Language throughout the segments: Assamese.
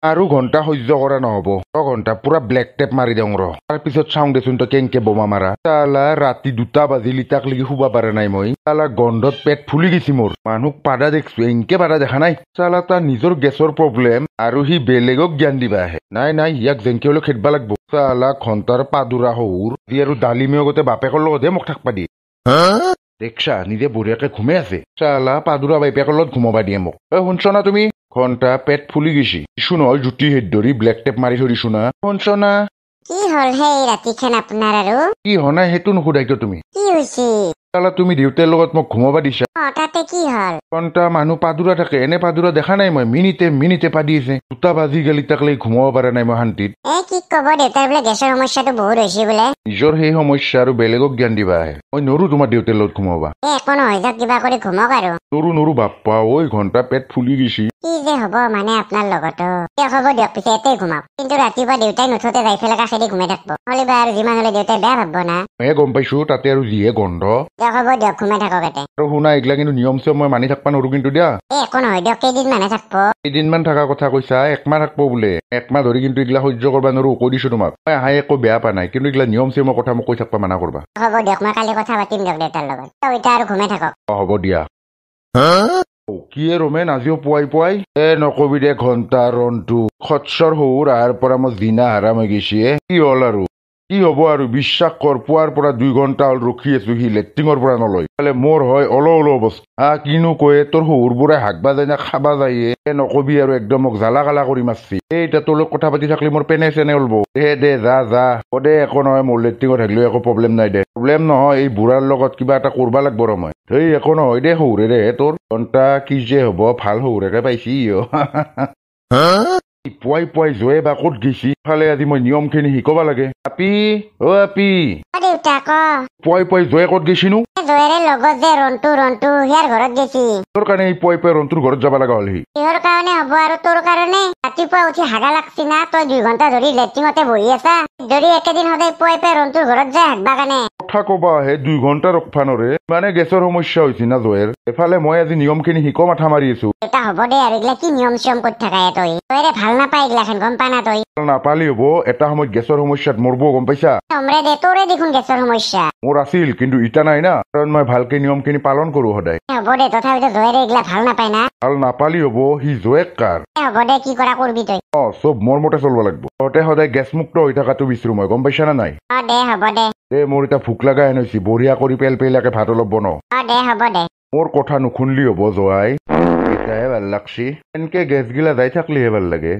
আৰু ঘণ্টা সহ্য কৰা নহ'ব ঘণ্টা পুৰা ব্লেক টেপ মাৰি দিওঁ ৰ তাৰপিছত চাওঁ দেচোন তই কেংকে বোমা মাৰা চালা ৰাতি 2টা বাজিলি তাক লাগি শুব পাৰা নাই মই চালা গন্ধত পেট ফুলি গৈছি মোৰ মানুহক পাদা দেখছো এনকে পাদা দেখা নাই চালা তাৰ নিজৰ গেছৰ প্ৰব্লেম আৰু সি বেলেগক জ্ঞান দিবা আহে নাই ইয়াক যেনকে হ'লেও খেদবা লাগব চালা ঘণ্টাৰ পাদুৰা শহুৰ দি আৰু ডালিমে আগতে বাপেকৰ লগতহে মোক থাকবা দিয়ে দেখছা নিজে বঢ়িয়াকে ঘুমে আছে চালা পাদুৰা বাপেকৰ লগত ঘুমাবা দিয়ে মোক শুনছ না তুমি ঘণ্টা পেট ফুলি গৈছি ইছু নহয় জুতি হেড ধৰি ব্লেক টেপ মাৰি থৈ দিছো না শুনছ না কি হল হে ৰাতিখন আপোনাৰ আৰু কি হোৱা নাই সেইটো নুসুধাই কিয় তুমি কি হৈছে চালা তুমি দেউতাৰ লগত মোক ঘুমাবা দিছা তাতে কি হল ঘণ্টা মানুহ পাদুৰা থাকে এনে পাদুৰা দেখা নাই মই মিনিটে পাদি আছে 2টা বাজি গেলি তাক লৈ ঘুমাব পৰা নাই মই শান্তিত কি কব দেউতাৰ বোলে গেছৰ সমস্যাটো বহুত হৈছে বোলে নিজৰ সেই সমস্যা আৰু বেলেগক জ্ঞান দিবা আহে মই নৰো তোমাৰ দেউতাৰ লগত ঘুমাবা একো নহয় যাওক কিবা কৰি ঘুমক আৰু নৰো বাপ্পা ঐ ঘণ্টা পেট ফুলি গৈছি কি যে হব মানে আপোনাৰ লগতো হ'ব দিয়ক পিছে এতে ঘুমাওক কিন্তু ৰাতিপুৱা দেউতাই নুঠোতে যাই পেলাই কাষেদি ঘুমাই থাকিব নহলে বা আৰু যিমান হলে দেউতাই বেয়া ভাবব না ময়ে গম পাইছো তাতে আৰু যিহে গন্ধ হ'ব দিয়ক ঘুমাই থাকক এতে আৰু শুনা এইগিলা কিন্তু নিয়ম চিয়ম মই মানি থাকবা নৰো কিন্তু দিয়া একো নহয় দিয়ক কেইদিনমানহে থাকব কেইদিনমান থকা কথা কৈছা 1 মাহ থাকব বোলে 1 মাহ ধৰি কিন্তু এইগিলা সহ্য কৰবা নৰো কৈ দিছো তোমাক মই আহাই একো বেয়া পা নাই কিন্তু এইগিলা নিয়ম চিয়মৰ কথা মোক কৈ থাকবা মানা কৰবা হ'ব দিয়ক মই কালি কথা পাতিম দিয়ক দেউতাৰ লগত এতিয়া আৰু ঘুমাই থাকক হ'ব দিয়া কি ৰমেন আজিও পুৱাই নকবি দে ঘণ্টা ৰনটো খৎসৰ শহুৰ আহাৰ পৰা মই জিনা হাৰাম হৈ গৈছি কি হ'ল আৰু কি হ'ব আৰু বিশ্বাস কৰ পুৱাৰ পৰা 2 ঘণ্টা হ'ল ৰখি আছো সি লেট্ৰিঙৰ পৰা নলয় মোৰ হয় অল অৱস্থা কিনো কয়ে তোৰ শহুৰবোৰে হাগবা যায় না খাবা যায় নকবি আৰু একদম মোক জ্বালা কালা কৰি মাৰছি এতিয়া তোৰ লগত কথা পাতি থাকলে মোৰ পেনে চেনে ওলব দে যা দে একো নহয় মোৰ লেট্ৰিঙত থাকিলেও একো প্ৰব্লেম নাই দে প্ৰব্লেম নহয় এই বুঢ়াৰ লগত কিবা এটা কৰবা লাগব ৰ মই এই একো নহয় দে শহুৰে তোৰ ঘণ্টা কি যে হ'ব ভাল শহুৰেকে পাইছি পুৱাই জয়ে বা ক'ত গেছি ফালে আজি মই নিয়মখিনি শিকবা লাগে আপি দেউতা ক পুৱাই জয়ে ক'ত গেছিনো জয়েৰে লগত যে ৰন্টু সিয়াৰ ঘৰত গেছি তোৰ কাৰণে এই পুৱাই ৰন্তুৰ ঘৰত যাব লগা হ'ল সি কিহৰ কাৰণে হ'ব আৰু তোৰ কাৰণে ৰাতিপুৱা উঠি হাগা লাগছি না তই 2 ঘণ্টা ধৰি লেট্ৰিঙতে বহি আছা যদি একেদিন সদায় পুৱাই ৰন্তুৰ ঘৰত যায় হাগবা কাৰণে কথা কবা আহে 2 ঘণ্টা ৰখবা নৰে মানে গেছৰ সমস্যা হৈছে না জয়েৰ এফালে মই আজি নিয়মখিনি শিক মাথা মাৰি আছো এটা হ'ব দে আৰু এইগিলা কি নিয়ম চিয়ম কৰি থাকায় তই জয়েৰে ভাল নাপায় এইগিলাখন গম পা না তই নাপালি হ'ব এটা সময়ত গেছৰ সমস্যাত মৰব গম পাইছা সমৰে দে তোৰে দেখোন গেছৰ সমস্যা মোৰ আছিল কিন্তু ইটা নাই না কাৰণ মই ভালকে নিয়মখিনি পালন কৰো সদায় হ'ব দে তথাপিতো জয়েৰে এইগিলা ভাল নাপায় না ভাল নাপালি হ'ব সি জয়েক কাৰ হ'ব দে কি কৰা কৰবি তই চব মোৰ মতে চলব লাগব তহঁতে সদায় গেছমুক্ত হৈ থকাটো বিচাৰো মই গম পাইছা না নাই দে হ'ব দে মোৰ এতিয়া ভোক লগা হেন হৈছে বঢ়িয়া কৰি পেলাকে ভাত অলপ বনাও দে হ'ব দে মোৰ কথা নুশুনলি হ'ব জোৱাই এতিয়াহে ভাল লাগছি এনেকে গেছ গিলা যাই থাকলিহে ভাল লাগে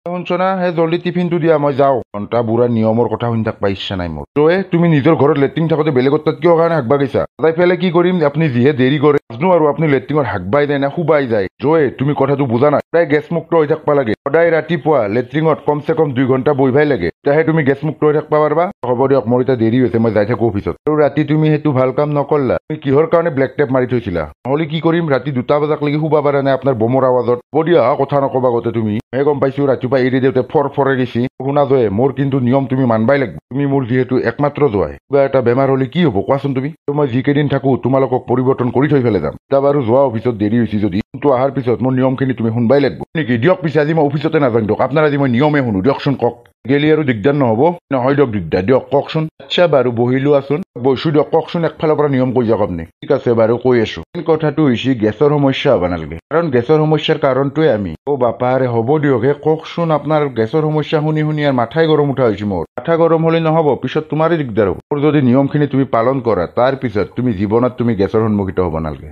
শুনছ না সেই জল্দি টিফিনটো দিয়া মই যাওঁ ঘণ্টা বুঢ়া নিয়মৰ কথা শুনি থাকবা ইচ্ছা নাই মোৰ তই তুমি নিজৰ ঘৰত লেট্ৰিন থাকোতে বেলেগৰ তাত কিয় কাৰণে হাগবা গৈছা যাই পেলাই কি কৰিম আপুনি যিহে দেৰি কৰে নাজনো আৰু আপুনি লেট্ৰিঙত হাগবাই যায় না শুবাই যায় জয়ে তুমি কথাটো বুজা নাই সদায় গেছমুক্ত হৈ থাকবা লাগে সদায় ৰাতিপুৱা লেট্ৰিঙত কমচে কম 2 ঘণ্টা বহিবাই লাগে তেতিয়াহে তুমি গেছমুক্ত হৈ থাকবা পাৰবা হ'ব দিয়ক মোৰ এতিয়া দেৰি হৈছে মই যাই থাকো অফিচত আৰু ৰাতি তুমি সেইটো ভাল কাম নকৰলা তুমি কিহৰ কাৰণে ব্লেক টেপ মাৰি থৈছিলা নহ'লে কি কৰিম ৰাতি 2টা বজাক লাগি শুবা পাৰা নাই আপোনাৰ বমৰ আৱাজত হ'ব দিয়া কথা নকবা গতে তুমি গম পাইছো ৰাতিপুৱা এৰি দেউতে ফৰে গেছি শুনা জয়ে মোৰ কিন্তু নিয়ম তুমি মানবাই লাগিব তুমি মোৰ যিহেতু একমাত্ৰ জোৱাই কিবা এটা বেমাৰ হলে কি হ'ব কোৱাচোন তুমি মই যিকেইদিন থাকো তোমালোকক পৰিৱৰ্তন কৰি থৈ পেলাই যাম এতিয়া বাৰু যোৱা অফিচত দেৰি হৈছে যদি কিন্তু অহাৰ পিছত মোৰ নিয়মখিনি তুমি শুনবাই লাগিব নেকি দিয়ক পিছে আজি মই অফিচতে নাযাম দিয়ক আপোনাৰ আজি মই নিয়মে শুনো দিয়কচোন কওক গেলি আৰু দিগদাৰ নহ'ব নহয় দিয়ক দিগদাৰ দিয়ক কওকচোন আচ্ছা বাৰু বহিলো আছোন বৈছো দিয়ক কওকচোন একফালৰ পৰা নিয়ম কৈ যাওক আপুনি ঠিক আছে বাৰু কৈ আছো কথাটো হৈছে গেছৰ সমস্যা হ'ব নালাগে কাৰণ গেছৰ সমস্যাৰ কাৰণটোৱে আমি বাপাৰে হ'ব দিয়ক কওকচোন আপোনাৰ গেছৰ সমস্যা শুনি আৰু মাথাই গৰম উঠা হৈছে মোৰ মাথা গৰম হ'লে নহ'ব পিছত তোমাৰে দিগদাৰ হ'ব মোৰ যদি নিয়মখিনি তুমি পালন কৰা তাৰ পিছত তুমি জীৱনত তুমি গেছৰ সন্মুখীন হ'ব নালাগে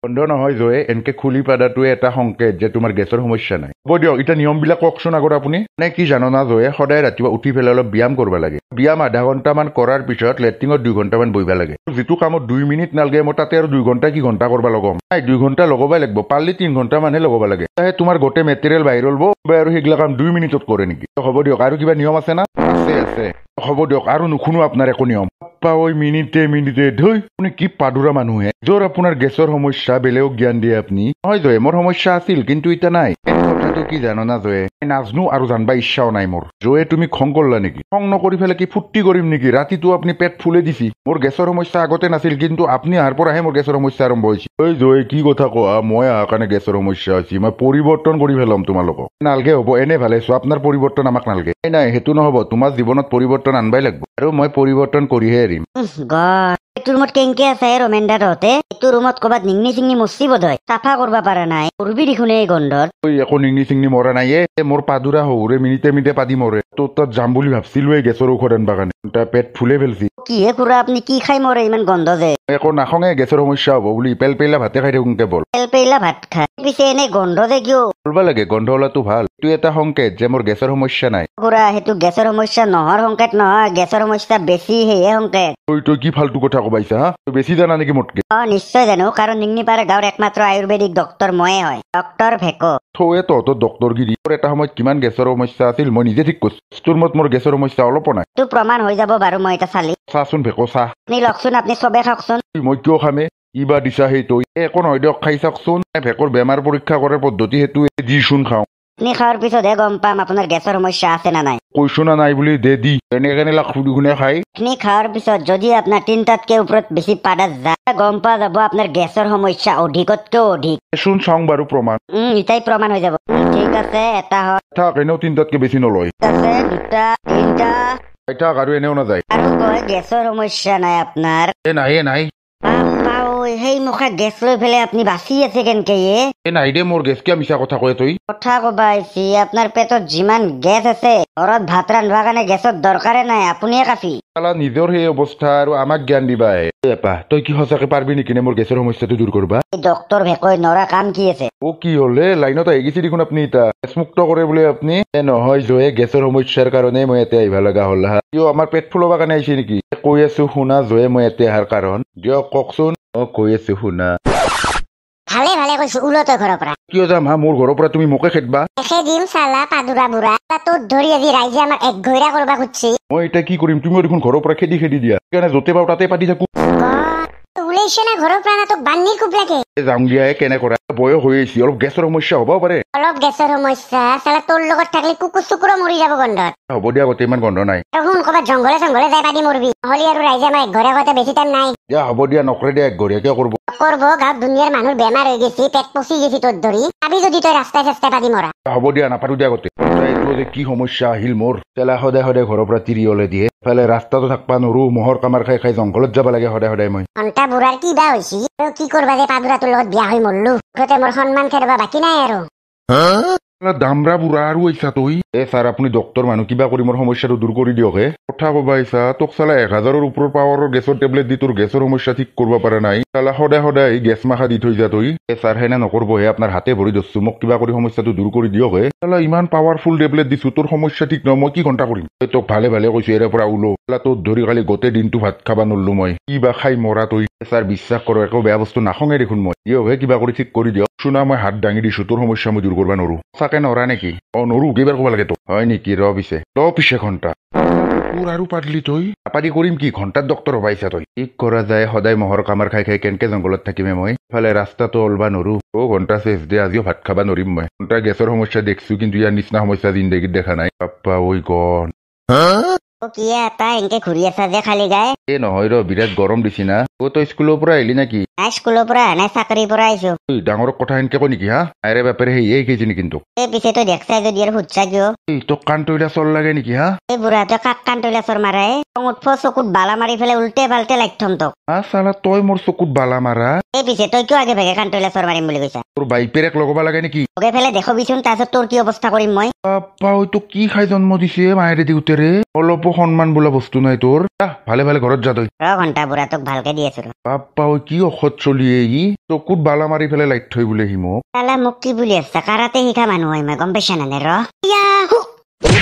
বন্ধ নহয় জয়ে এনেকে খুলি পাদাটোৱে এটা সংকেত যে তোমাৰ গেছৰ সমস্যা নাই হ'ব দিয়ক এতিয়া নিয়মবিলাক কওকচোন আগত আপুনি নে কি জানো না জয়ে সদায় ৰাতিপুৱা উঠি পেলাই অলপ ব্যায়াম কৰিব লাগে ব্যায়াম আধা ঘণ্টামান কৰাৰ পিছত লেট্ৰিঙত 2 ঘণ্টামান বহিবা লাগে যিটো কামত 2 মিনিট নালাগে মই তাতে আৰু 2 ঘণ্টা কি ঘণ্টা কৰিব লগাম নাই 2 ঘণ্টা লগাবই লাগিব পাৰিলে 3 ঘণ্টা মানহে লগাব লাগে তোমাৰ গোটেই মেটেৰিয়েল বাহিৰ ওলাব আৰু সেইগিলা কাম 2 মিনিটত কৰে নেকি হ'ব দিয়ক আৰু কিবা নিয়ম আছে না আছে হ'ব দিয়ক আৰু নুশুনো আপোনাৰ একো নিয়ম মিনিটে ধুই আপুনি কি পাদুৰা মানুহে য'ৰ আপোনাৰ গেছৰ সমস্যা বেলেগক জ্ঞান দিয়ে আপুনি নহয় জয়ে মোৰ সমস্যা আছিল কিন্তু এতিয়া নাই তো কি জানো না জয়ে নাজনো আৰু জানবা ইচ্ছাও নাই মোৰ জয়ে তুমি খং কৰলা নেকি খং নকৰি ফেলে কি ফুৰ্তি কৰিম নেকি ৰাতিটো আপুনি পেট ফুলে দিছি মোৰ গেছৰ সমস্যা আগতে নাছিল কিন্তু আপুনি আহাৰ পৰাহে মোৰ গেছৰ সমস্যা আৰম্ভ হৈছে ঐ জয়ে কি কথা কোৱা মই আহাৰ কাৰণে গেছৰ সমস্যা হৈছে মই পৰিৱৰ্তন কৰি পেলাম তোমালোকক নালগে হ'ব এনে ভালে আছো আপোনাৰ পৰিৱৰ্তন আমাক নালগে নাই সেইটো নহ'ব তোমাৰ জীৱনত পৰিৱৰ্তন আনবাই লাগিব আৰু মই পৰিৱৰ্তন কৰিহে এৰিম এইটো ৰুমত কেংকে আছে ৰমেনদা তহঁতে এইটো ৰুমত ক'বাত নিংনি চিংনি মচি বোধ হয় চাফা কৰবা পাৰা নাই উৰবি দেখোন এই গন্ধত ঐ একো নিংনি চিংনি মৰা নাই মোৰ পাদুৰা শহুৰে মিনিটে মিনিটে পাদি মৰে তোৰ তাত যাম বুলি ভাবছিলো এই গেছৰ ঔষধ আনবা কাৰণে তাৰ পেট ফুলে ফেলছি কিহে খুৰা আপুনি কি খাই মৰে ইমান গন্ধ যে একো নাখঙে গেছৰ সমস্যা হ'ব বুলি পেলপেলা ভাতে খাই থাকোঁ কেৱল পেলপেলা ভাত খাই পিছে এনে গন্ধ যে কিয় কৰিব লাগে গন্ধ ওলাটো ভাল এইটো এটা সংকেত যে মোৰ গেছৰ সমস্যা নাই খুৰা সেইটো গেছৰ সমস্যা নহৰ সংকেত নহয় গেছৰ সমস্যা বেছি সেয়ে সংকেত তই কি ফাল্টু কথা কবাইছা হা তই বেছি জানা নেকি মোতকে নিশ্চয় জানো কাৰণ নিংনিপাৰা গাঁৱৰ একমাত্ৰ আয়ুৰ্বেদিক ডক্তৰ ময়ে হয় ডক্তৰ ভেকো থৌৱে তহঁতৰ ডক্তৰগিৰি মোৰ এটা সময়ত কিমান গেছৰ সমস্যা আছিল মই নিজে ঠিক কৰিছো তোৰ মত মোৰ গেছৰ সমস্যা অলপো নাই এইটো প্ৰমাণ হৈ যাব বাৰু মই এটা চালি চাচোন ভেকো চাহ আপুনি লওকচোন আপুনি চবে খাওকচোন মই কিয় খামে কিবা দিছা সেই তই একো নহয় দিয়ক খাই চাওকচোন ভেকৰ বেমাৰ পৰীক্ষা কৰাৰ পদ্ধতি সেইটো দিচোন খাওঁ আপুনি খোৱাৰ পিছতহে গম পাম আপোনাৰ গেছৰ সমস্যা আছে না নাই কৈছো না নাই বুলি দে দি কেনে লাখ সুধি খাই আপুনি খোৱাৰ পিছত যদি আপোনাৰ 3টাতকে ওপৰত বেছি পাদা যায় গম পোৱা যাব আপোনাৰ গেছৰ সমস্যা অধিকতকেও অধিক চোন চাওঁ বাৰু প্ৰমাণ ইটাই প্ৰমাণ হৈ যাব ঠিক আছে এটা হয় থাক এনেও 3টাতকে বেছি নলয় আছে 2টা 3টা থাক আৰু এনেও নাযায় আৰু কয় গেছৰ সমস্যা নাই আপোনাৰ নাই সেই মুখা গেছ লৈ পেলাই আপুনি বাচি আছে কেনেকে নাই দে মোৰ গেছ কিয় মিছা কথা কয় তই কথা কবা আহিছি আপোনাৰ পেটত যিমান গেছ আছে ঘৰত ভাত ৰান্ধবা কাৰণে গেছৰ দৰকাৰে নাই আপুনিয়ে কাফি নিজৰ সেই অৱস্থা আৰু আমাক জ্ঞান দিবা তই কি সঁচাকে পাৰবি নেকি মোৰ গেছৰ সমস্যাটো দূৰ কৰবা ডক্তৰ ভেকৈ নৰা কাম কি আছে কি হলে লাইনত আহি গেছি দেখোন আপুনি এতিয়া গেছমুক্ত কৰে বোলে আপুনি নহয় জয়ে গেছৰ সমস্যাৰ কাৰণে মই ইয়াতে আহিব লগা হ'ল হা কিয় আমাৰ পেট ফুলবা কাৰণে আহিছে নেকি কৈ আছো শুনা জয়ে মই ইয়াতে অহাৰ কাৰণ দিয়ক কওকচোন কৈ আছো শুনা ভালে ভালে কৈছো ওলতে ঘৰৰ পৰা কিয় যাম হা মোৰ ঘৰৰ পৰা তুমি মোকে খেদবা খেদিম চালা পাদুৰা বুঢ়া তোৰ ধৰি আজি ৰাইজে আমাক এক ঘৈৰা কৰবা খুজিছি মই এতিয়া কি কৰিম তুমিও দেখোন ঘৰৰ পৰা খেদি দিয়া সেইকাৰণে য'তে পাওঁ তাতে পাতি থাকো ওলাইছে না ঘৰৰ পৰা না তোক বান্ধি খুব লাগে যাম দিয়া কেনে কৰা বয়স হৈ আহিছে অলপ গেছৰ সমস্যা হ'ব পাৰে অলপ গেছৰ সমস্যা চালা তোৰ লগত থাকিলে কুকুৰ চুকুৰো মৰি যাব গন্ধত হ'ব দিয়া গোটেই ইমান গন্ধ নাই শুন ক'ৰবাত জংঘলে চংঘলে যাই পাতি মৰবি নহ'লে আৰু ৰাইজে আমাৰ এক ঘৰে আগতে বেছি টাইম নাই দিয়া হ'ব দিয়া নকৰে দিয়া এক ঘৰীয়া কিয় কৰিব গাঁৱত দুনিয়াৰ মানুহৰ বেমাৰ হৈ গৈছে পেট পচি গৈছে তোৰ ধৰি পাবি যদি তই ৰাস্তাই চাস্তাই পাতি মৰা হ'ব দিয়া নাপাতো দিয়া গোটেই এইটো যে কি সমস্যা আহিল মোৰ তেলা সদায় ঘৰৰ পৰা তিৰি ওলাই দিয়ে ইফালে ৰাস্তাটো থাকবা নৰো মহৰ কামাৰ খাই জংঘলত যাব লাগে সদায় মই ঘণ্টা বুঢ়াৰ কি বা হৈছি কি কৰবা যে পাদুৰা তোৰ লগত বিয়া হৈ মৰলো গোটেই মোৰ সন্মান খেদবা বাকী নাই আৰু দামৰা বুঢ়া আৰু আহিছা তই ছাৰ আপুনি ডক্তৰ মানুহ কিবা কৰি মোৰ সমস্যাটো দূৰ কৰি দিয়ক কথা কবা আহিছা তোক চালা 1000ৰ ওপৰৰ পাৱাৰৰ গেছৰ টেবলেট দি তোৰ গেছৰ সমস্যা ঠিক কৰিব পৰা নাই চালা সদায় গেছ মাখা দি থৈ যা তই ছাৰ সেনে নকৰবহে আপোনাৰ হাতে ভৰি ধৰছো মোক কিবা কৰি সমস্যাটো দূৰ কৰি দিয়ক চালা ইমান পাৱাৰফুল টেবলেট দিছো তোৰ সমস্যা ঠিক নহয় মই কি ঘণ্টা কৰিম তোক ভালে কৈছো এৰে পৰা ওলো তোৰ ধৰি কালি গোটেই দিনটো ভাত খাবা নৰলো মই কিবা খাই মৰা তই ছাৰ বিশ্বাস কৰো একো বেয়া বস্তু নাখঙে দেখোন মই দিয়কহে কিবা কৰি ঠিক কৰি দিয়ক শুনা মই হাত দাঙি দিছো তোৰ সমস্যা মই দূৰ কৰবা নৰো চাকে নৰা নেকি নৰো কেইবাৰ ক'ব লাগে তোক হয় নেকি পিছে ঘণ্টা তোৰ আৰু পাতলি তই পাতি কৰিম কি ঘণ্টাত ডক্তৰ হবাইছা তই ঠিক কৰা যায় সদায় মহৰ কামাৰ খাই কেনেকে জংঘলত থাকিমে মই ইফালে ৰাস্তাটো ওলবা নৰো ঘণ্টা চেচ দে আজিও ভাত খাবা নৰিম মই ঘণ্টা গেছৰ সমস্যা দেখছো কিন্তু ইয়াৰ নিচিনা সমস্যা জিন্দগীত দেখা নাই পাপ্পা ঐ গণ ঘূৰি আছা যে খালি গাই নহয় বিৰাট গৰম দিছি না তই স্কুলৰ পৰা আহিলি নেকি স্কুলৰ পৰা নাই চাকৰিৰ পৰা আহিছো ডাঙৰ কথা সেনকে কয় নেকি হা আৰে বাপেৰে সেয়ে শিকিছি নেকি তোক পিছে তই দেখছাই যদি আৰু সুধছা কিয় তোক কাণ তৈলা চল লাগে নেকি হা এই বুঢ়াটো কাক কাণ তৈলা চৰ মাৰাই উঠফ চকুত বালা মাৰি পেলাই উল্টে পাল্টে লাগ থম তোক চালা তই মোৰ চকুত বালা মাৰা পিছে তই কিয় আগে ভাগে কাণ তৈলা চৰ মাৰিম বুলি কৈছা তোৰ বাইপেৰেক লগাব লাগে নেকি লগাই পেলাই দেখবিচোন তাৰপিছত তোৰ কি অৱস্থা কৰিম মই পাপা তোক কি খাই জন্ম দিছে মায়েৰে দেউতাৰে অলপো সন্মান বোলা বস্তু নাই তোৰ ভালে ঘৰত যা তই ঘণ্টা বুঢ়া তোক ভালকে দি আছো পাপা কি ঔষধ চলি চকুত বালা মাৰি পেলাই লাইট থৈ বোলে সি মোক কি বুলি আছে কাৰাতে শিকা মানুহ হয় মই গম পাইছা নে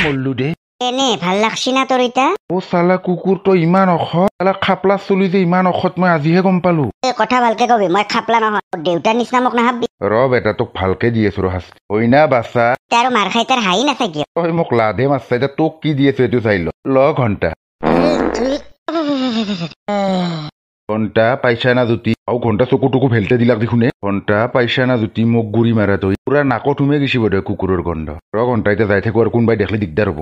মল্লু দে এনে ভাল লাগছি না তোৰ এতিয়া চালা কুকুৰ তই ইমান ঔষধ চালা খাপলা চলি যে ইমান ঔষধ মই আজিহে গম পালো কথা ভালকে কবি মই খাপলা নহয় দেউতাৰ নিচিনা মোক নাভাবি বেটা তোক ভালকে দি আছো শাস্তি হয় না বাচ্চা আৰু মাৰ খাই তাৰ হাঁহি নাছে কিয় তই মোক লাধে মাছছা এতিয়া তোক কি দি আছো এইটো চাই ল ঘণ্টা ঘণ্টা পাইছা না জুতি আও ঘণ্টা চকু টকু ভেলতে দিলাক দেখোনে ঘণ্টা পাইছা না জুতি মোক গুৰি মাৰা তই পুৰা নাকত সুমে গেছি বোধ কুকুৰৰ গন্ধ ঘণ্টা এতিয়া যাই থাকো আৰু কোনোবাই দেখলে দিগদাৰ হ'ব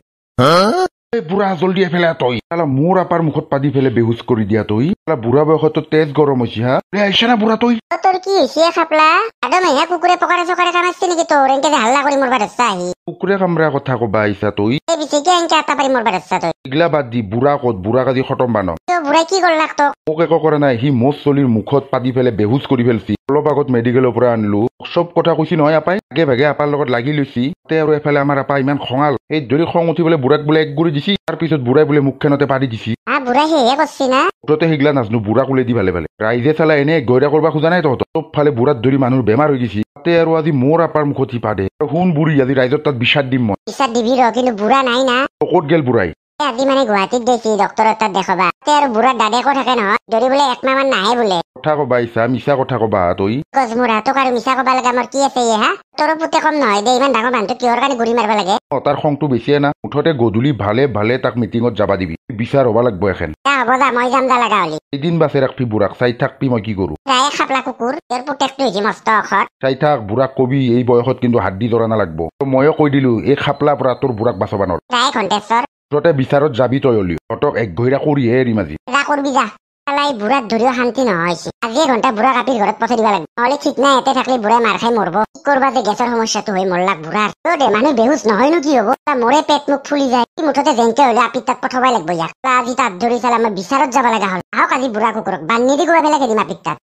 বুঢ়া জলদি এফেলে তই মোৰ আপাৰ মুখত পাদি ফেলে বেহুচ কৰি দিয়া তই বুঢ়া বয়সত তেজ গৰম হৈছে হা আহিছে না বুঢ়া তই তোর কি হইছে খাপলা আদম হে কুকুরে পকারে চকারে কামাইছে নেকি তোর এনকে হাল্লা কৰি মৰবাৰ ইচ্ছা আহি কুকুৰে কামৰা কথা কবা আহিছা তই এই বিশেষকে এনকে আটা পারি মরবার ইচ্ছা তই এগলা বাদ দি বুঢ়া ক'ত বুঢ়া কাজি খতম বান তো বুড়াই কি করলাক তো মোক একো কৰা নাই সি মোৰ চলিৰ মুখত পাদি ফেলে বেহুচ কৰি ফেলছি অলপ আগত মেডিকেলৰ পৰা আনিলো চব কথা কৈছি নহয় আপাই আগে ভাগে আপাৰ লগত লাগি লৈছি তাতে আৰু এফালে আমাৰ আপা ইমান খঙাল এই ধৰি খং উঠি বোলে বুঢ়াক বোলে এক গুৰি দিছি তাৰ পিছত বুঢ়াই বোলে মুখখনতে পাৰি দিছি বুড়াই হেহে কৰছি না মুঠতে সেইগিলা নাজনো বুঢ়া কোলে দি ভালে ভালে ৰাইজে চালা এনে গয়ৰা কৰবা খোজা নাই তহঁত চব ফালে বুঢ়াত ধৰি মানুহৰ বেমাৰ হৈ গৈছি তাতে আৰু আজি মোৰ আপাৰ মুখত সি পাদে শুন বুঢ়ী আজি ৰাইজৰ তাত বিচাৰ দিম মই পিছত দিবি র কিন্তু বুড়া নাই না ক'ত গেল বুঢ়াই আজি মানে গুৱাহাটীত গৈছি ডক্টৰৰ তাত দেখাবা তে আৰু বুঢ়াৰ দাদেকো থাকে নহয় ধৰি বোলে একমাহ মান নাহে বোলে কথা কবা ইছা মিছা কথা কবা তই গজ মোৰ হাতক আৰু মিছা কবা লাগে আমাৰ কি আছে হা তোৰ পুতে কম নহয় দে ইমান ডাঙৰ মানুহটো কিহৰ কাৰণে গুৰি মাৰিব লাগে তাৰ খংটো বেছিয়ে না মুঠতে গধূলি ভালে ভালে তাক মিটিঙত যাবা দিবি বিচাৰ হ'ব লাগব এখন হ'ব যা মই যাম যা লগা হলি এদিন বাছে ৰাখবি বুঢ়াক চাই থাকবি মই কি কৰো ৰায়ে খাপলা কুকুৰ তোৰ পুতেকটো হৈছে মস্ত অখত চাই থাক বুঢ়াক কবি এই বয়সত কিন্তু হাত দি ধৰা নালাগব ময়ো কৈ দিলো এই খাপলা পৰা তোৰ বুঢ়াক বাচবা নৰ ৰায়ে ঘণ্টেশ্বৰ মুঠতে বিচাৰত যাবি তই হলি তহঁতক এক ঘৈৰা কৰিহে এৰিম আজি যা কৰবি যা চালাই বুঢ়াত ধৰিও শান্তি নহৈছে আজিয়ে ঘণ্টা বুঢ়া কাপিৰ ঘৰত পঠাই দিব লাগে নহলে ঠিক নাই এতে থাকলে বুঢ়াই মাৰ খাই মৰব কি কৰবা যে গেছৰ সমস্যাটো হৈ মৰলাক বুঢ়াৰ তো দে মানুহ বেহুচ নহয়নো কি হব মোৰে পেট মুখ ফুলি যায় কি মুঠতে যেনকে হলে আপিৰ তাত পঠাবই লাগব ইয়াক আজি তাত ধৰি চালে আমাৰ বিচাৰত যাব লগা হ'ল আহক আজি বুঢ়া কুকুৰক বান্ধি দি গৈ পেলাই দিম আপিৰ তাত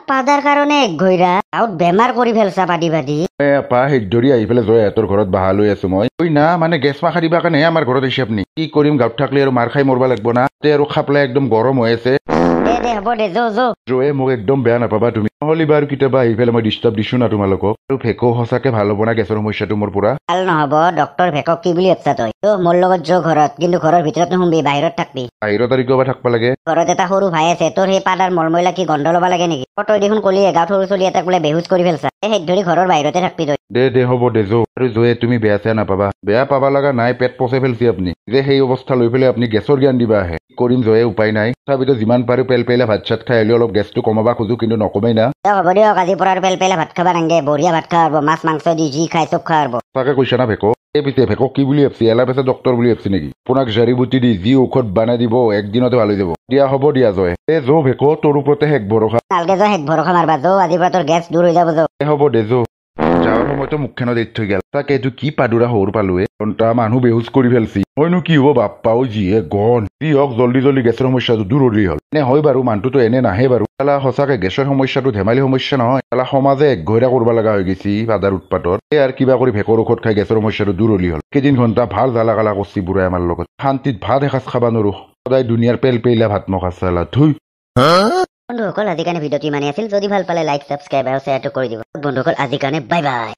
পাদাৰ কাৰণে এক ঘৈৰা আউট বেমাৰ কৰি ফেলছা পাদি পাদি পা সেই ধৰি আহি পেলাই জয়হঁতৰ ঘৰত বাহা লৈ আছো মই ঐ না মানে গেছ মাখা দিবা কাৰণেহে আমাৰ ঘৰত আহিছে আপুনি কি কৰিম গাঁৱত থাকলে আৰু মাৰ খাই মৰবা লাগব না তে আৰু খাপলাই একদম গৰম হৈ আছে দে হ'ব দে যো জয়ে মোক একদম বেয়া নাপাবা তুমি নহ'লে বাৰু কেতিয়াবা আহি পেলাই মই ডিষ্টাৰ্ব দিছো না তোমালোকক আৰু ভেকো সঁচাকে ভাল হ'ব না গেছৰ সমস্যাটো মোৰ পুৰা ভাল নহব ডক্টৰ ভেকক কি বুলি ভাবছা তই তো মোৰ লগত যো ঘৰত কিন্তু ঘৰৰ ভিতৰত নোসোমবি বাহিৰত থাকবি বাহিৰত আৰু কিবা থাকবা লাগে ঘৰত এটা সৰু ভাই আছে তোৰ সেই পাদাৰ মলমইলা কি গন্ধ ল'ব লাগে নেকি তই দেখোন কলি গাঁৱত সৰু চলি এটাক বোলে বেহুচ কৰি ফেলছা সেই ধৰি ঘৰৰ বাহিৰতে থাকবি তই দে হ'ব দে যো আৰু জয়ে তুমি বেয়া চেয়া নাপাবা বেয়া পাবা লগা নাই পেট পচে ফেলছি আপুনি যে সেই অৱস্থা লৈ পেলাই আপুনি গেছৰ জ্ঞান দিবা আহে কৰিম জয়ে উপায় নাই তথাপিতো যিমান পাৰো পেল পেলা ভাত চাত খাই হ'লেও অলপ গেছটো কমাবা খোজো কিন্তু নকমেই না হ'ব দিয়ক আজি পৰা পেল পেলা ভাত খাবা নাংগে বঢ়িয়া ভাত খাব মাছ মাংস দি যি খাই চব খাব তাকে কৈছা না ভেকো এই পিছে ভেকক কি বুলি ভাবছি এলা পেছে ডক্টৰ বুলি ভাবছি নেকি আপোনাক জাৰি বুটি দি যি ঔষধ বানাই দিব একদিনতে ভাল হৈ যাব দিয়া হ'ব দিয়া জয়ে যো ভেকো তোৰ ওপৰতে শেষ ভৰসা নালগে যো শেষ ভৰসা মাৰবা যো আজিৰ পৰা তোৰ গেছ দূৰ হৈ যাব যো হ'ব দে যো যাৱাৰ সময়তো মুখখনত এৰি থৈ গেল তাকে এইটো কি পাদুৰা সৰু পালোৱে ঘণ্টা মানুহ বেহুচ কৰি ফেলছি মইনো কি হ'ব বাপ্পাও যিহে গন যি হওক জল্দি জল্দি গেছৰ সমস্যাটো দূৰ হলি হ'ল এনে হয় বাৰু মানুহটোতো এনে নাহে বাৰু তালা সঁচাকে গেছৰ সমস্যাটো ধেমালি সমস্যা নহয় তালা সমাজে একঘৈৰা কৰিব লগা হৈ গৈছি পাদাৰ উৎপাতত এই আৰু কিবা কৰি ভেকৰ ঔষধ খাই গেছৰ সমস্যাটো দূৰ হলি হ'ল কেইদিন ঘণ্টা ভাল জ্বালা কালা কৰছি বুঢ়াই আমাৰ লগত শান্তিত ভাত এসাঁজ খাবা নোৱাৰো সদায় দুনিয়াৰ পেল পেইলা ভাত মখা চালা ধুই বন্ধুসকল আজিৰ কাৰণে ভিডিঅ'টো ইমানেই আছিল যদি ভাল পালে লাইক ছাবস্ক্ৰাইব আৰু শ্বেয়াৰটো কৰি দিব বন্ধুসকল আজিৰ কাৰণে বাই বাই